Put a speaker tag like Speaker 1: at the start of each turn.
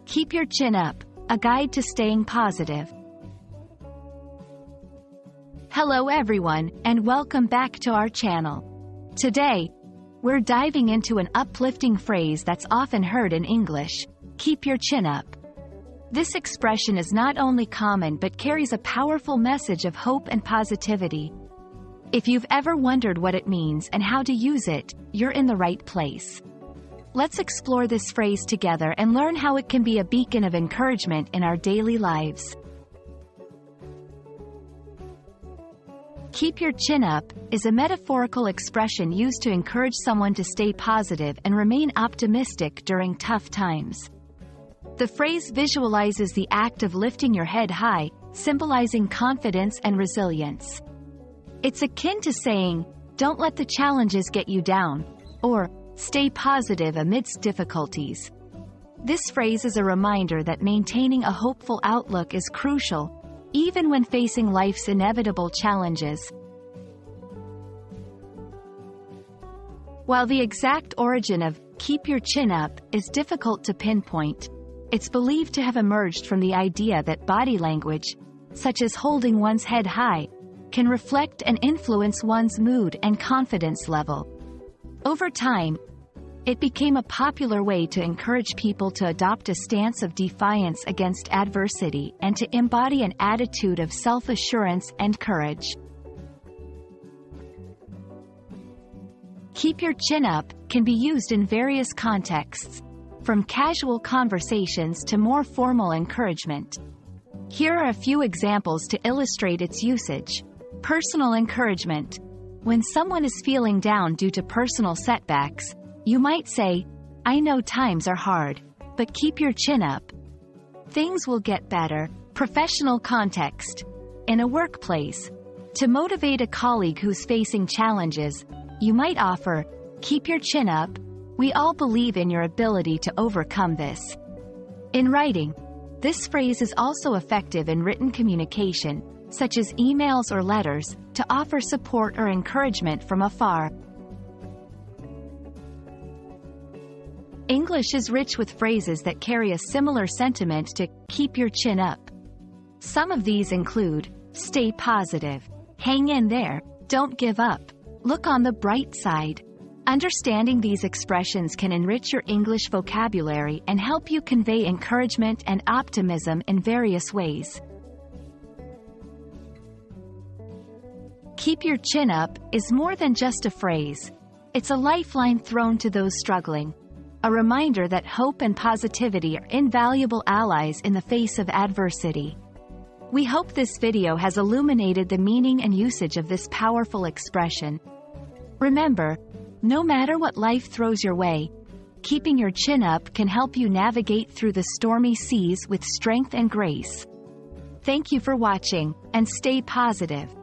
Speaker 1: Keep your chin up, a guide to staying positive. Hello everyone, and welcome back to our channel. Today, we're diving into an uplifting phrase that's often heard in English: keep your chin up. This expression is not only common but carries a powerful message of hope and positivity. If you've ever wondered what it means and how to use it, you're in the right place. Let's explore this phrase together and learn how it can be a beacon of encouragement in our daily lives. Keep your chin up is a metaphorical expression used to encourage someone to stay positive and remain optimistic during tough times. The phrase visualizes the act of lifting your head high, symbolizing confidence and resilience. It's akin to saying, "Don't let the challenges get you down," or "Stay positive amidst difficulties." This phrase is a reminder that maintaining a hopeful outlook is crucial, even when facing life's inevitable challenges. While the exact origin of "keep your chin up" is difficult to pinpoint, it's believed to have emerged from the idea that body language, such as holding one's head high, can reflect and influence one's mood and confidence level. Over time, it became a popular way to encourage people to adopt a stance of defiance against adversity and to embody an attitude of self-assurance and courage. Keep your chin up can be used in various contexts, from casual conversations to more formal encouragement. Here are a few examples to illustrate its usage. Personal encouragement. When someone is feeling down due to personal setbacks, you might say, "I know times are hard, but keep your chin up. Things will get better." Professional context. In a workplace, to motivate a colleague who's facing challenges, you might offer, "Keep your chin up. We all believe in your ability to overcome this." In writing, this phrase is also effective in written communication, such as emails or letters, to offer support or encouragement from afar. English is rich with phrases that carry a similar sentiment to "keep your chin up." Some of these include, "Stay positive," "Hang in there," "Don't give up," "Look on the bright side." Understanding these expressions can enrich your English vocabulary and help you convey encouragement and optimism in various ways. Keep your chin up is more than just a phrase. It's a lifeline thrown to those struggling. A reminder that hope and positivity are invaluable allies in the face of adversity. We hope this video has illuminated the meaning and usage of this powerful expression. Remember, no matter what life throws your way, keeping your chin up can help you navigate through the stormy seas with strength and grace. Thank you for watching, and stay positive.